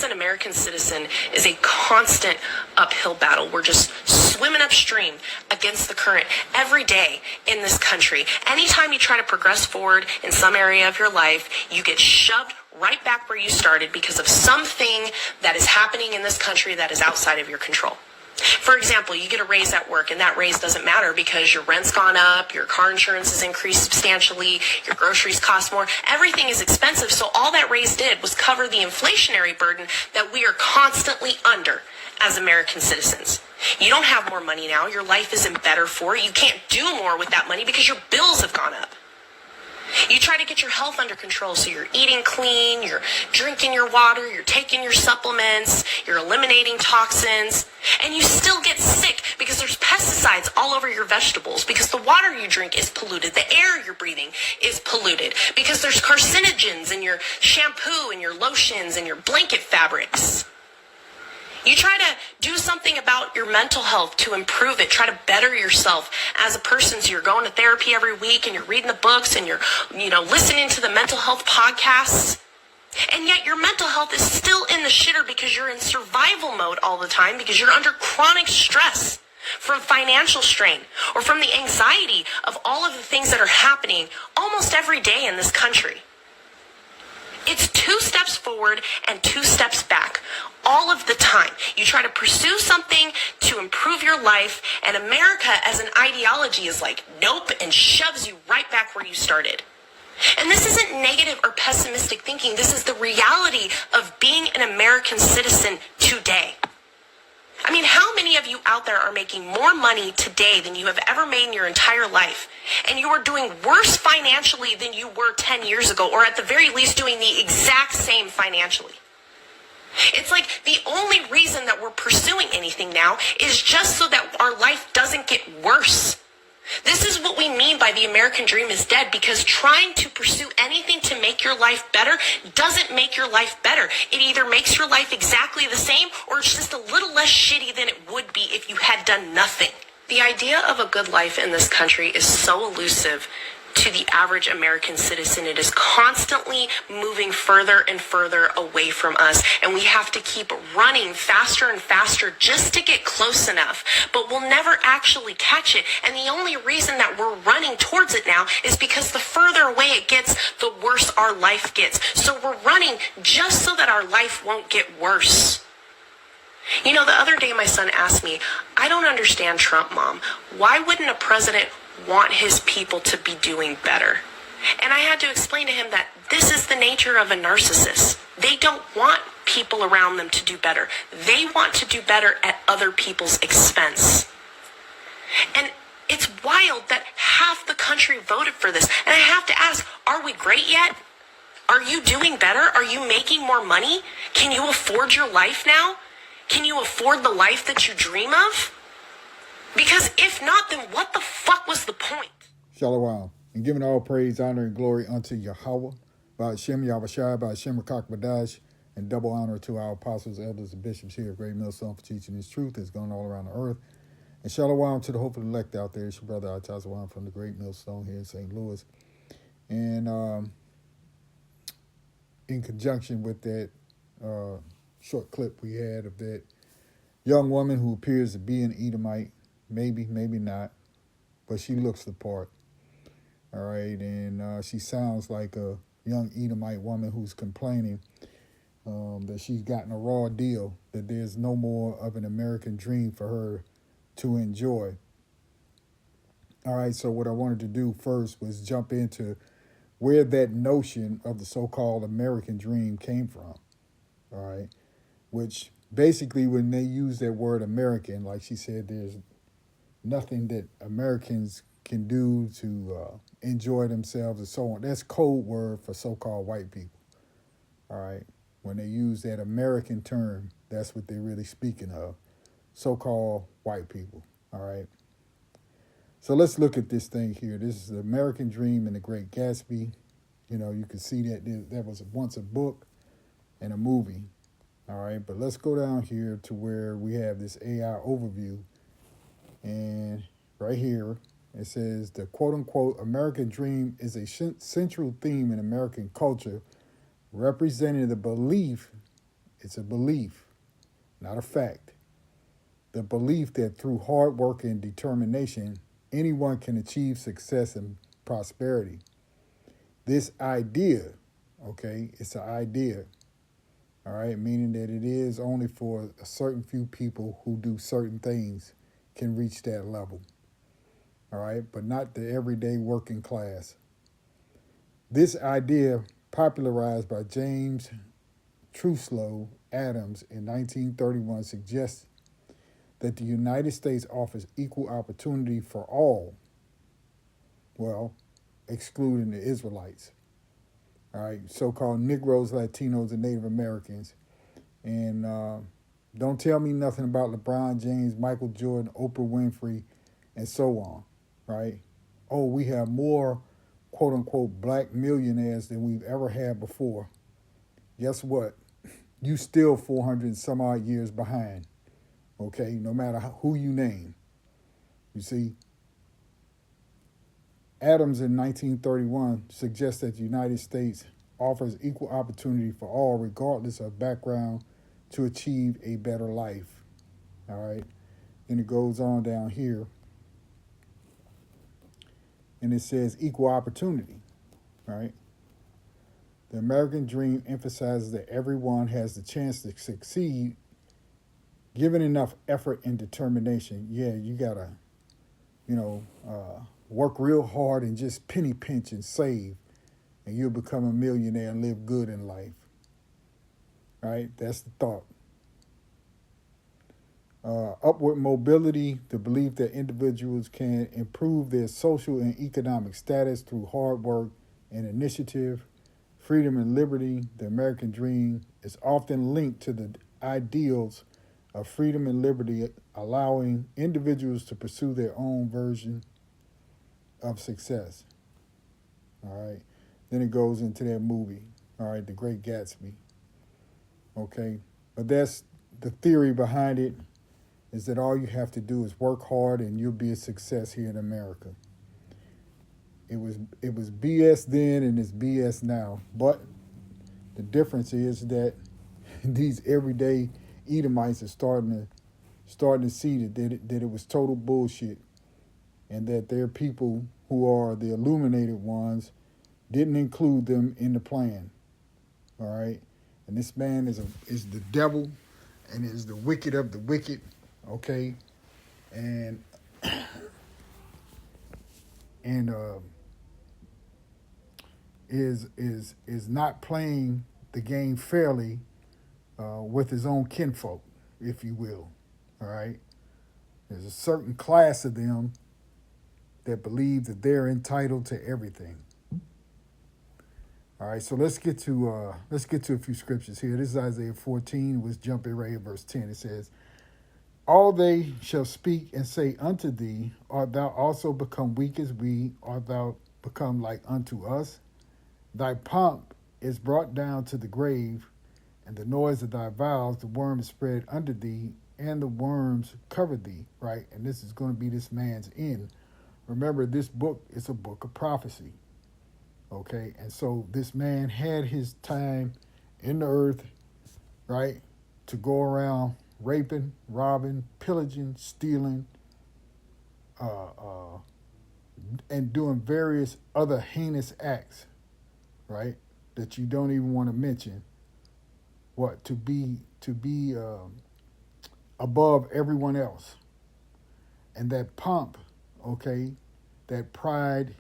as an American citizen is a constant uphill battle. We're just swimming upstream against the current every day in this country. Anytime you try to progress forward in some area of your life, you get shoved right back where you started because of something that is happening in this country that is outside of your control. For example, you get a raise at work, and that raise doesn't matter because your rent's gone up, your car insurance has increased substantially, your groceries cost more, everything is expensive, so all that raise did was cover the inflationary burden that we are constantly under as American citizens. You don't have more money now, your life isn't better for it, you can't do more with that money because your bills have gone up. You try to get your health under control, so you're eating clean, you're drinking your water, you're taking your supplements, you're eliminating toxins, and you still get sick because there's pesticides all over your vegetables, because the water you drink is polluted, the air you're breathing is polluted, because there's carcinogens in your shampoo and your lotions and your blanket fabrics. You try to do something about your mental health to improve it, try to better yourself as a person. So you're going to therapy every week and you're reading the books and you're, listening to the mental health podcasts. And yet your mental health is still in the shitter because you're in survival mode all the time because you're under chronic stress from financial strain or from the anxiety of all of the things that are happening almost every day in this country. It's 2 steps forward and 2 steps back all of the time. You try to pursue something to improve your life, and America as an ideology is like, nope, and shoves you right back where you started. And this isn't negative or pessimistic thinking. This is the reality of being an American citizen today. I mean, how many of you out there are making more money today than you have ever made in your entire life? And you are doing worse financially than you were 10 years ago, or at the very least doing the exact same financially. It's like the only reason that we're pursuing anything now is just so that our life doesn't get worse. This is what we mean by the American dream is dead, because trying to pursue anything to make your life better doesn't make your life better. It either makes your life exactly the same or it's just a little less shitty than it would be if you had done nothing. The idea of a good life in this country is so elusive to the average American citizen. It is constantly moving further and further away from us, and we have to keep running faster and faster just to get close enough, but we'll never actually catch it. And the only reason that we're running towards it now is because the further away it gets, the worse our life gets. So we're running just so that our life won't get worse. The other day my son asked me, I don't understand Trump, Mom. Why wouldn't a president want his people to be doing better? And I had to explain to him that this is the nature of a narcissist. They don't want people around them to do better. They want to do better at other people's expense. And it's wild that half the country voted for this. And I have to ask, are we great yet? Are you doing better? Are you making more money? Can you afford your life now? Can you afford the life that you dream of? Because if not, then what the fuck was the point? Shalom. And giving all praise, honor, and glory unto Yahweh, Ba'ashem Yahushua, Ba'ashem Rakakbadash, and double honor to our apostles, elders, and bishops here at Great Millstone for teaching his truth that's going all around the earth. And shalom to the hopeful elect out there. It's your brother Atazawan from the Great Millstone here in St. Louis. And in conjunction with that short clip we had of that young woman who appears to be an Edomite, maybe not, but she looks the part. All right, and she sounds like a young Edomite woman who's complaining that she's gotten a raw deal, that there's no more of an American dream for her to enjoy. All right, so what I wanted to do first was jump into where that notion of the so-called American dream came from. All right, which basically when they use that word American, like she said, there's nothing that Americans can do to enjoy themselves and so on. That's code word for so-called white people. All right. When they use that American term, that's what they're really speaking of. So-called white people. All right. So let's look at this thing here. This is the American Dream and the Great Gatsby. You can see that there was once a book and a movie. All right. But let's go down here to where we have this AI overview. And right here, it says the quote-unquote American dream is a central theme in American culture, representing the belief It's a belief, not a fact. The belief that through hard work and determination, anyone can achieve success and prosperity. This idea, okay, it's an idea, all right, meaning that it is only for a certain few people who do certain things can reach that level, all right, but not the everyday working class. This idea, popularized by James Truslow Adams in 1931, suggests that the United States offers equal opportunity for all, well, excluding the Israelites, all right, so-called Negroes, Latinos, and Native Americans. And don't tell me nothing about LeBron James, Michael Jordan, Oprah Winfrey, and so on, right? Oh, we have more quote-unquote black millionaires than we've ever had before. Guess what? You still 400 and some odd years behind, okay? No matter who you name. You see? Adams in 1931 suggests that the United States offers equal opportunity for all, regardless of background, to achieve a better life. All right? And it goes on down here. And it says equal opportunity. Right? The American dream emphasizes that everyone has the chance to succeed given enough effort and determination. Yeah, you got to, work real hard and just penny pinch and save, and you'll become a millionaire and live good in life. Right? That's the thought. Upward mobility, the belief that individuals can improve their social and economic status through hard work and initiative. Freedom and liberty, the American dream, is often linked to the ideals of freedom and liberty, allowing individuals to pursue their own version of success. All right. Then it goes into that movie, all right, The Great Gatsby. Okay. But that's the theory behind it, is that all you have to do is work hard and you'll be a success here in America. It was BS then and it's BS now. But the difference is that these everyday Edomites are starting to see that it was total bullshit, and that their people who are the illuminated ones didn't include them in the plan. All right? And this man is the devil and is the wicked of the wicked, okay? And is not playing the game fairly with his own kinfolk, if you will. All right? There's a certain class of them that believe that they're entitled to everything. All right, so let's get to a few scriptures here. This is Isaiah 14. Let's jump in right here, verse 10. It says, "All they shall speak and say unto thee, art thou also become weak as we? Art thou become like unto us? Thy pomp is brought down to the grave, and the noise of thy vows, the worm is spread under thee, and the worms cover thee." Right, and this is going to be this man's end. Remember, this book is a book of prophecy. Okay, and so this man had his time in the earth, right, to go around raping, robbing, pillaging, stealing, and doing various other heinous acts, right, that you don't even want to mention. What, to be above everyone else, and that pomp, okay, that pride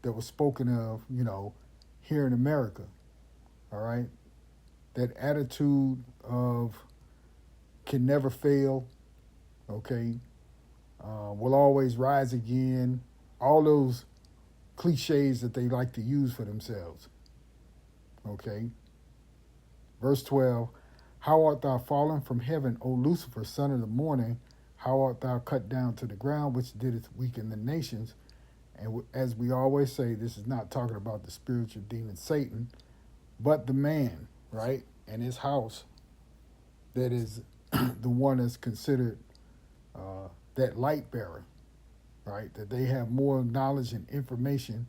that was spoken of, here in America, all right? That attitude of can never fail, okay? Will always rise again. All those cliches that they like to use for themselves, okay? Verse 12, "How art thou fallen from heaven, O Lucifer, son of the morning? How art thou cut down to the ground, which didst weaken the nations?" And as we always say, this is not talking about the spiritual demon Satan, but the man, right, and his house that is the one that's considered that light bearer, right, that they have more knowledge and information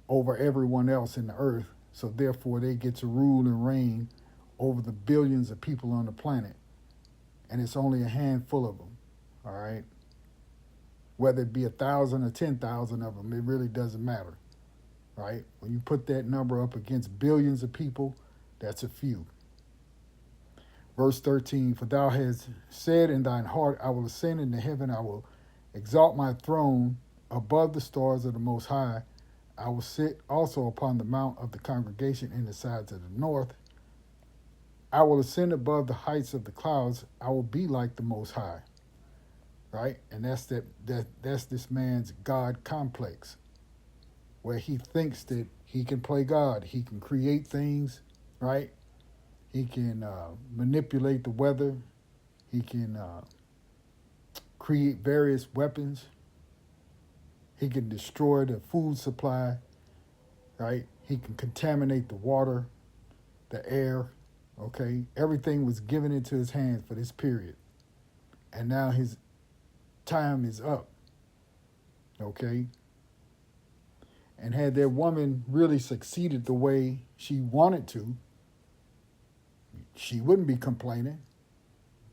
over everyone else in the earth, so therefore they get to rule and reign over the billions of people on the planet, and it's only a handful of them, all right? Whether it be 1,000 or 10,000 of them, it really doesn't matter, right? When you put that number up against billions of people, that's a few. Verse 13, for thou hast said in thine heart, I will ascend into heaven, I will exalt my throne above the stars of the Most High. I will sit also upon the mount of the congregation in the sides of the north. I will ascend above the heights of the clouds. I will be like the Most High. Right? And that's this man's God complex, where he thinks that he can play God. He can create things, right? He can manipulate the weather. He can create various weapons. He can destroy the food supply, right? He can contaminate the water, the air, okay? Everything was given into his hands for this period. And now his time is up, okay? And had that woman really succeeded the way she wanted to, she wouldn't be complaining.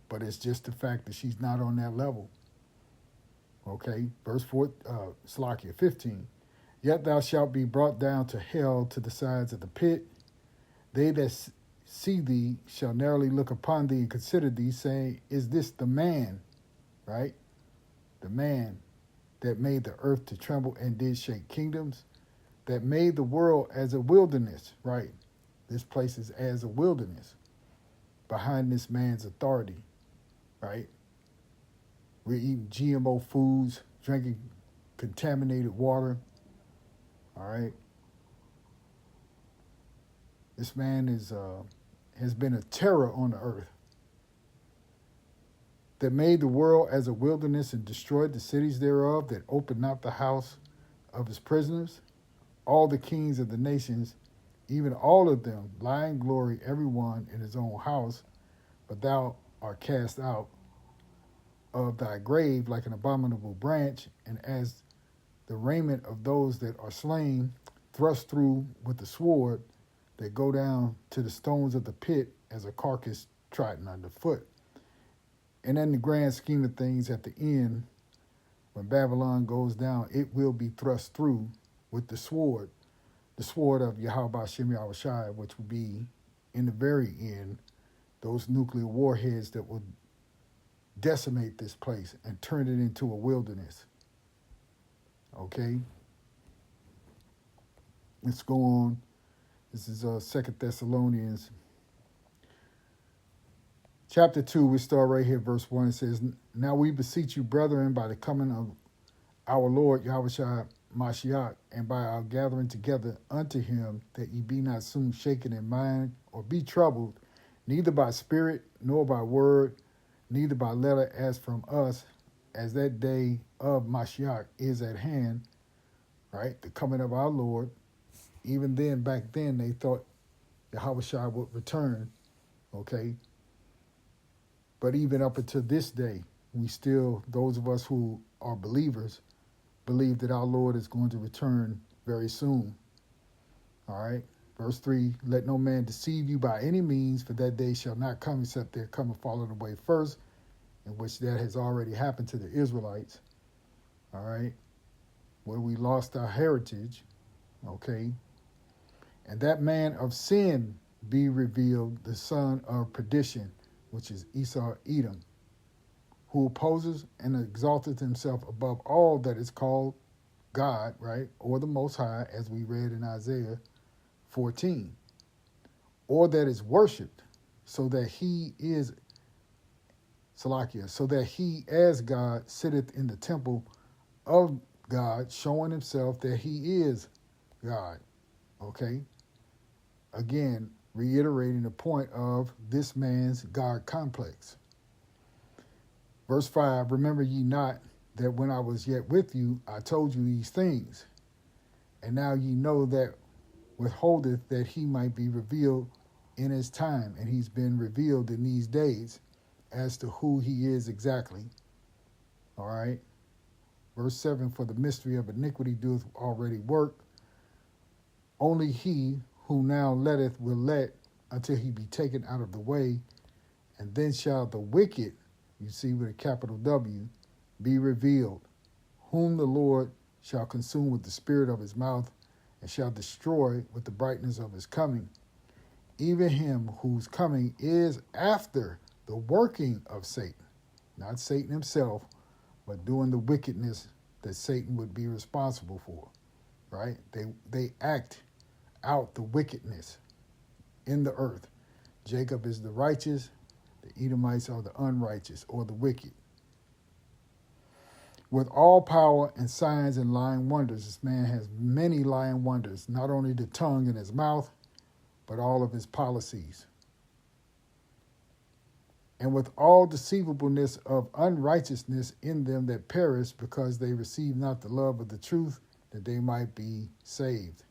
But it's just the fact that she's not on that level. Okay, verse 15. Yet thou shalt be brought down to hell, to the sides of the pit. They that see thee shall narrowly look upon thee and consider thee, saying, is this the man, right? The man that made the earth to tremble and did shake kingdoms, that made the world as a wilderness, right? This place is as a wilderness behind this man's authority, right? We're eating GMO foods, drinking contaminated water, all right? This man has been a terror on the earth, that made the world as a wilderness and destroyed the cities thereof, that opened not the house of his prisoners. All the kings of the nations, even all of them, lie in glory, every one in his own house, but thou art cast out of thy grave like an abominable branch, and as the raiment of those that are slain, thrust through with the sword, that go down to the stones of the pit as a carcass trodden underfoot. And in the grand scheme of things, at the end, when Babylon goes down, it will be thrust through with the sword of Yahweh Shem Yahushai, which will be, in the very end, those nuclear warheads that will decimate this place and turn it into a wilderness. Okay? Let's go on. This is 2 Thessalonians. Chapter 2, we start right here, verse 1. It says, now we beseech you, brethren, by the coming of our Lord Yahushua Mashiach, and by our gathering together unto him, that ye be not soon shaken in mind, or be troubled, neither by spirit, nor by word, neither by letter as from us, as that day of Mashiach is at hand, right? The coming of our Lord. Even then, back then, they thought Yahushua would return, okay? But even up until this day, we still, those of us who are believers, believe that our Lord is going to return very soon. All right? Verse 3, let no man deceive you by any means, for that day shall not come except there come a falling away first, in which that has already happened to the Israelites. All right? Where we lost our heritage. Okay? And that man of sin be revealed, the son of perdition, which is Esau Edom, who opposes and exalteth himself above all that is called God, right, or the Most High, as we read in Isaiah 14, or that is worshipped, so that he is, Salakia, so that he as God sitteth in the temple of God, showing himself that he is God, okay? Again, reiterating the point of this man's God complex. Verse 5, remember ye not that when I was yet with you, I told you these things. And now ye know that withholdeth that he might be revealed in his time. And he's been revealed in these days as to who he is exactly. All right. Verse 7, for the mystery of iniquity doeth already work. Only he who now letteth will let until he be taken out of the way. And then shall the wicked, you see with a capital W, be revealed, whom the Lord shall consume with the spirit of his mouth, and shall destroy with the brightness of his coming, even him whose coming is after the working of Satan. Not Satan himself, but doing the wickedness that Satan would be responsible for, right? They act out the wickedness in the earth. Jacob is the righteous, the Edomites are the unrighteous or the wicked. With all power and signs and lying wonders, this man has many lying wonders, not only the tongue in his mouth, but all of his policies. And with all deceivableness of unrighteousness in them that perish, because they receive not the love of the truth, that they might be saved.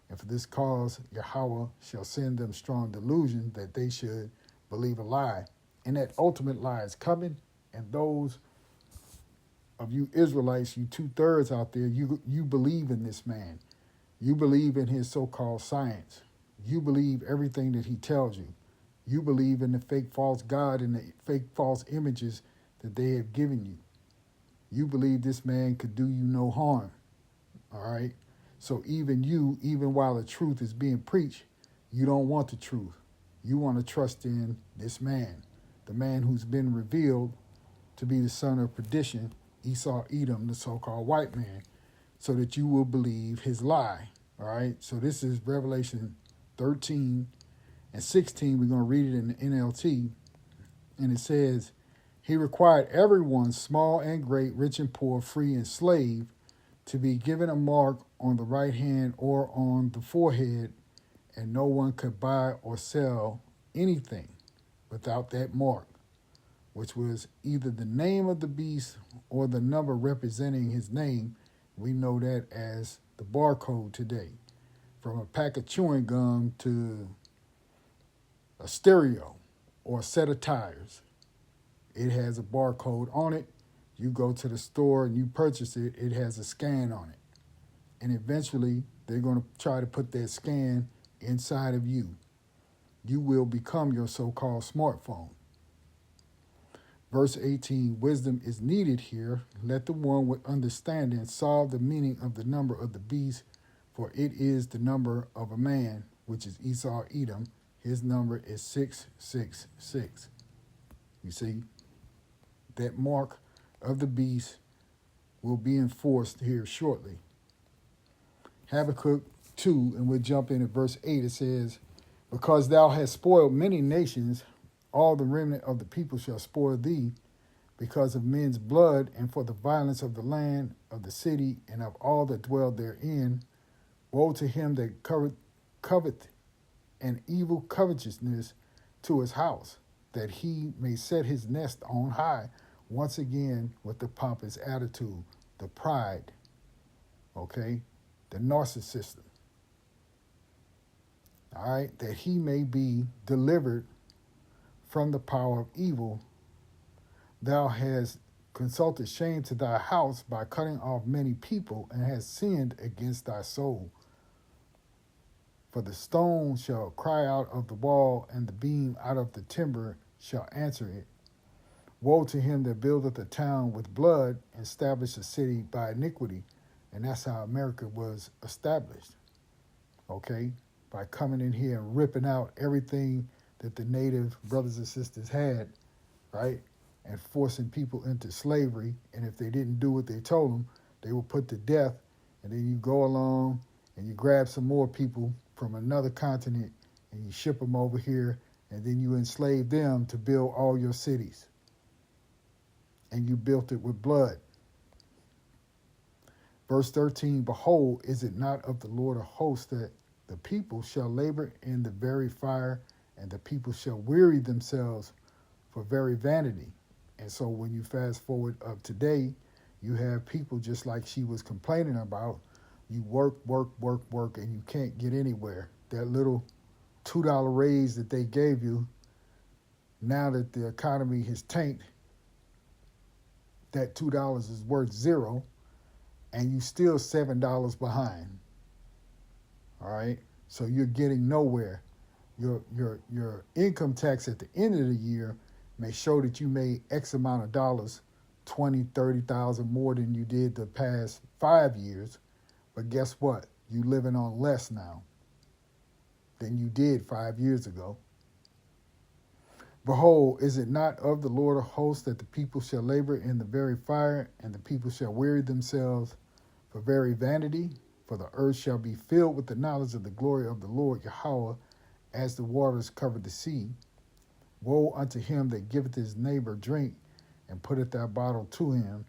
And for this cause Yahweh shall send them strong delusion, that they should believe a lie. And that ultimate lie is coming, and those of you Israelites, you 2/3 out there, you believe in this man. You believe in his so-called science. You believe everything that he tells you. You believe in the fake false God and the fake false images that they have given you. You believe this man could do you no harm. All right? So even while the truth is being preached, you don't want the truth. You want to trust in this man, the man who's been revealed to be the son of perdition, Esau, Edom, the so-called white man, so that you will believe his lie. All right? So this is Revelation 13 and 16. We're going to read it in the NLT. And it says, he required everyone, small and great, rich and poor, free and slave, to be given a mark on the right hand or on the forehead, and no one could buy or sell anything without that mark, which was either the name of the beast or the number representing his name. We know that as the barcode today. From a pack of chewing gum to a stereo or a set of tires, it has a barcode on it. You go to the store and you purchase it, it has a scan on it. And eventually, they're going to try to put that scan inside of you. You will become your so-called smartphone. Verse 18, wisdom is needed here. Let the one with understanding solve the meaning of the number of the beast, for it is the number of a man, which is Esau, Edom. His number is 666. You see, that mark of the beast will be enforced here shortly. Habakkuk 2, and we'll jump in at verse 8. It says, because thou hast spoiled many nations, all the remnant of the people shall spoil thee, because of men's blood, and for the violence of the land, of the city, and of all that dwell therein. Woe to him that coveteth an evil covetousness to his house, that he may set his nest on high, once again with the pompous attitude, the pride, okay, the narcissism. All right, that he may be delivered from the power of evil. Thou hast consulted shame to thy house by cutting off many people, and hast sinned against thy soul. For the stone shall cry out of the wall, and the beam out of the timber shall answer it. Woe to him that buildeth a town with blood, and establish a city by iniquity. And that's how America was established, okay? By coming in here and ripping out everything that the native brothers and sisters had, right? And forcing people into slavery. And if they didn't do what they told them, they were put to death. And then you go along and you grab some more people from another continent and you ship them over here, and then you enslave them to build all your cities. And you built it with blood. Verse 13, behold, is it not of the Lord of hosts that the people shall labor in the very fire, and the people shall weary themselves for very vanity? And so when you fast forward of today, you have people just like she was complaining about. You work, and you can't get anywhere. That little $2 raise that they gave you, now that the economy has tanked, that $2 is worth zero, and you still $7 behind. All right? So you're getting nowhere. Your income tax at the end of the year may show that you made X amount of dollars, 20, 30,000 more than you did the past 5 years. But guess what? You living on less now than you did 5 years ago. Behold, is it not of the Lord of hosts that the people shall labor in the very fire, and the people shall weary themselves for very vanity? For the earth shall be filled with the knowledge of the glory of the Lord Yahweh, as the waters cover the sea. Woe unto him that giveth his neighbor drink, and putteth that bottle to him,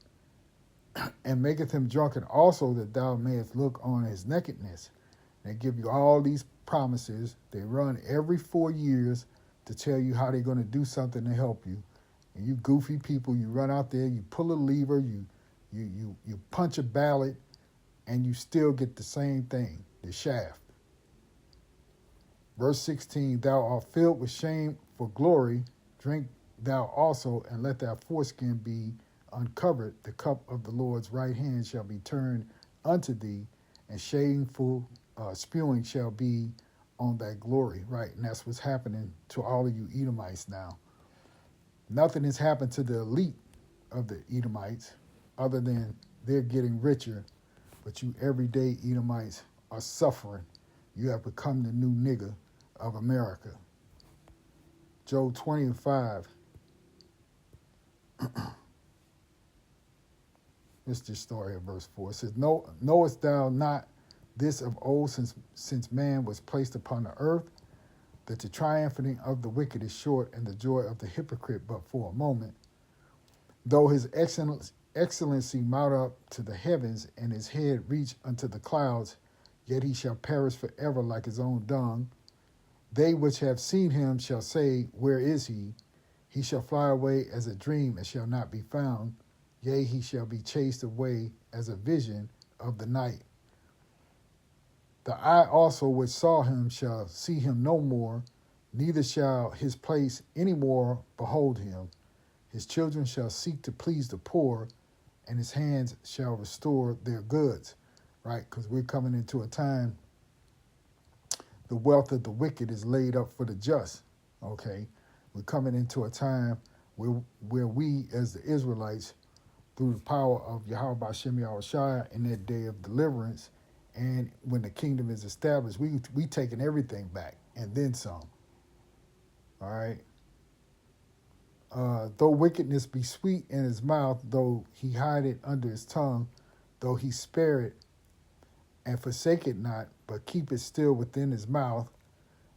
and maketh him drunken also, that thou mayest look on his nakedness. They give you all these promises. They run every 4 years to tell you how they're going to do something to help you. And you goofy people, you run out there, you pull a lever, you punch a ballot, and you still get the same thing, the shaft. Verse 16, thou art filled with shame for glory. Drink thou also, and let thy foreskin be uncovered. The cup of the Lord's right hand shall be turned unto thee, and shameful spewing shall be on thy glory. Right, and that's what's happening to all of you Edomites now. Nothing has happened to the elite of the Edomites other than they're getting richer, but you everyday Edomites are suffering. You have become the new nigger of America. Job 20:5. It's the story of verse 4. It says, knowest thou not this of old, since man was placed upon the earth, that the triumphing of the wicked is short, and the joy of the hypocrite but for a moment? Though his excellency mount up to the heavens, and his head reach unto the clouds, yet he shall perish forever like his own dung. They which have seen him shall say, where is he? He shall fly away as a dream, and shall not be found. Yea, he shall be chased away as a vision of the night. The eye also which saw him shall see him no more, neither shall his place any more behold him. His children shall seek to please the poor, and his hands shall restore their goods. Right? Because we're coming into a time, the wealth of the wicked is laid up for the just. Okay? We're coming into a time where we, as the Israelites, through the power of Yahweh B'Shem Yahushua in that day of deliverance, and when the kingdom is established, we taking everything back and then some. All right? Though wickedness be sweet in his mouth, though he hide it under his tongue, though he spare it and forsake it not, but keep it still within his mouth,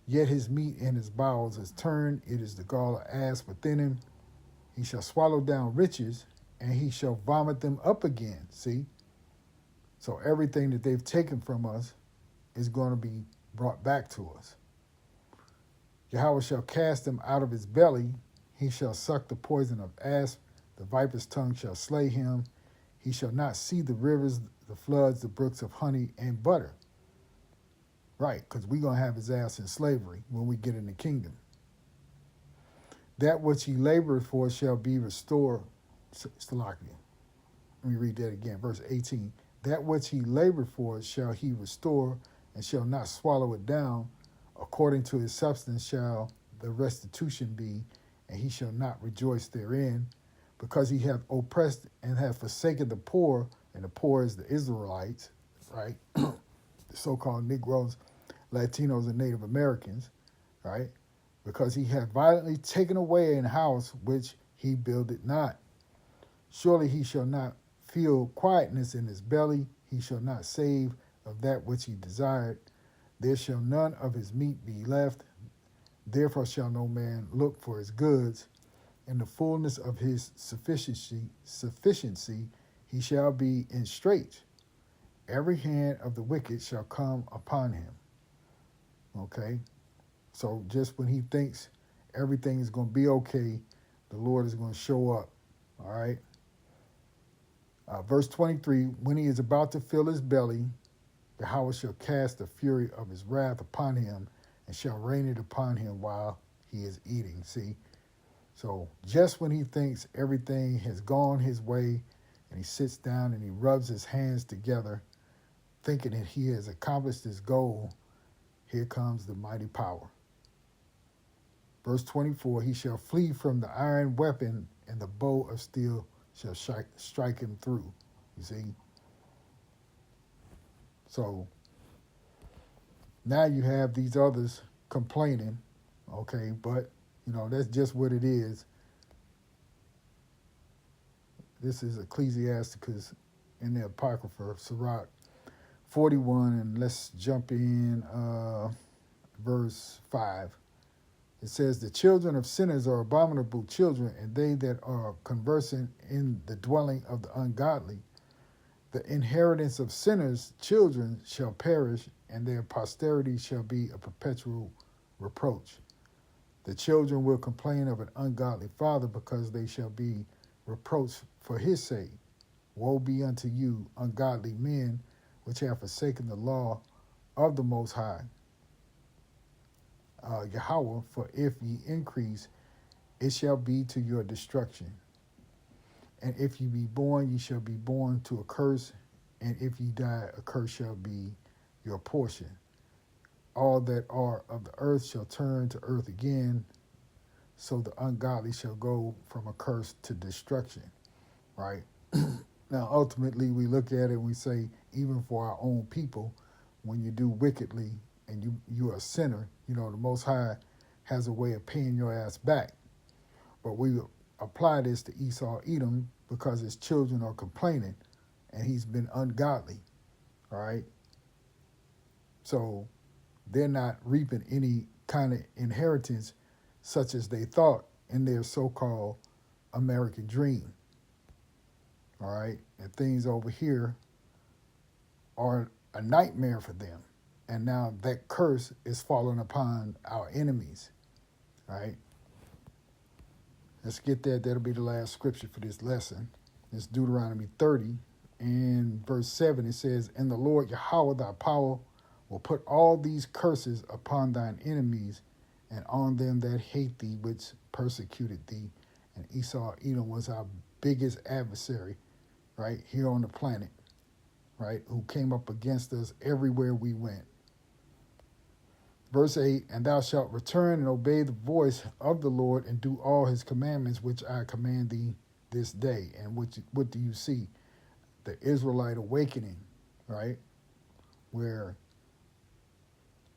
yet his meat in his bowels is turned, it is the gall of ass within him. He shall swallow down riches, and he shall vomit them up again. See? So everything that they've taken from us is going to be brought back to us. Yahweh shall cast them out of his belly. He shall suck the poison of asp. The viper's tongue shall slay him. He shall not see the rivers, the floods, the brooks of honey and butter. Right, because we're going to have his ass in slavery when we get in the kingdom. That which he labored for shall be restored. Let me read that again. Verse 18. That which he labored for shall he restore, and shall not swallow it down. According to his substance shall the restitution be, and he shall not rejoice therein, because he hath oppressed and hath forsaken the poor, and the poor is the Israelites, right? The so-called Negroes, Latinos, and Native Americans, right? Because he hath violently taken away an house which he builded not. Surely he shall not feel quietness in his belly. He shall not save of that which he desired. There shall none of his meat be left. Therefore shall no man look for his goods. In the fullness of his sufficiency, he shall be in straits. Every hand of the wicked shall come upon him. Okay? So just when he thinks everything is going to be okay, the Lord is going to show up. All right? Verse 23, when he is about to fill his belly, Yahweh shall cast the fury of his wrath upon him, and shall rain it upon him while he is eating. See? So just when he thinks everything has gone his way, and he sits down and he rubs his hands together, thinking that he has accomplished his goal, here comes the mighty power. Verse 24, he shall flee from the iron weapon, and the bow of steel shall strike him through. You see? So now you have these others complaining, okay, but, that's just what it is. This is Ecclesiasticus in the Apocrypha, Sirach 41, and let's jump in verse 5. It says, the children of sinners are abominable children, and they that are conversing in the dwelling of the ungodly. The inheritance of sinners' children shall perish, and their posterity shall be a perpetual reproach. The children will complain of an ungodly father, because they shall be reproached for his sake. Woe be unto you, ungodly men, which have forsaken the law of the Most High. Yahweh, for if ye increase, it shall be to your destruction. And if ye be born, ye shall be born to a curse, and if ye die, a curse shall be your portion. All that are of the earth shall turn to earth again, so the ungodly shall go from a curse to destruction. Right? Now, ultimately, we look at it and we say, even for our own people, when you do wickedly and you are a sinner, the Most High has a way of paying your ass back. But we apply this to Esau Edom because his children are complaining and he's been ungodly, all right? So they're not reaping any kind of inheritance such as they thought in their so-called American dream, all right? And things over here are a nightmare for them. And now that curse is falling upon our enemies, right? Let's get that. That'll be the last scripture for this lesson. It's Deuteronomy 30. And verse 7, it says, and the Lord Yahweh thy power will put all these curses upon thine enemies and on them that hate thee, which persecuted thee. And Esau Edom was our biggest adversary, right, here on the planet, right, who came up against us everywhere we went. Verse 8, and thou shalt return and obey the voice of the Lord and do all his commandments, which I command thee this day. And what do you see? The Israelite awakening, right? Where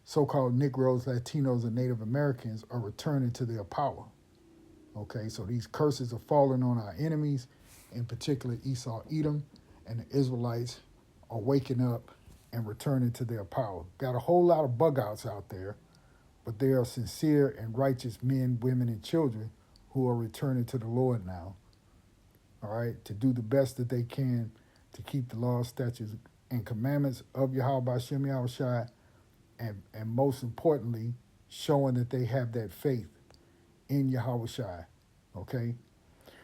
so-called Negroes, Latinos, and Native Americans are returning to their power. Okay, so these curses are falling on our enemies, in particular Esau Edom, and the Israelites are waking up and returning to their power. Got a whole lot of bug outs out there, but they are sincere and righteous men, women, and children who are returning to the Lord now, all right, to do the best that they can to keep the law, statutes, and commandments of Yahweh Hashem Yahushua, and most importantly, showing that they have that faith in Yahushua, okay?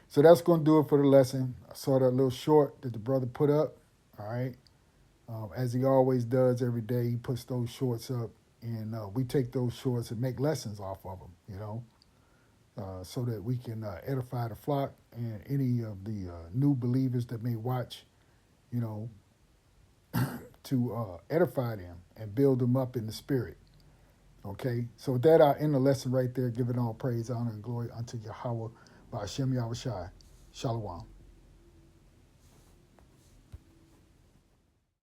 So that's going to do it for the lesson. I saw that little short that the brother put up, all right? As he always does every day, he puts those shorts up, and we take those shorts and make lessons off of them, so that we can edify the flock and any of the new believers that may watch, to edify them and build them up in the spirit. Okay, so with that, I end the lesson right there, giving all praise, honor, and glory unto Yahweh by Hashem Yahushua. Shalom.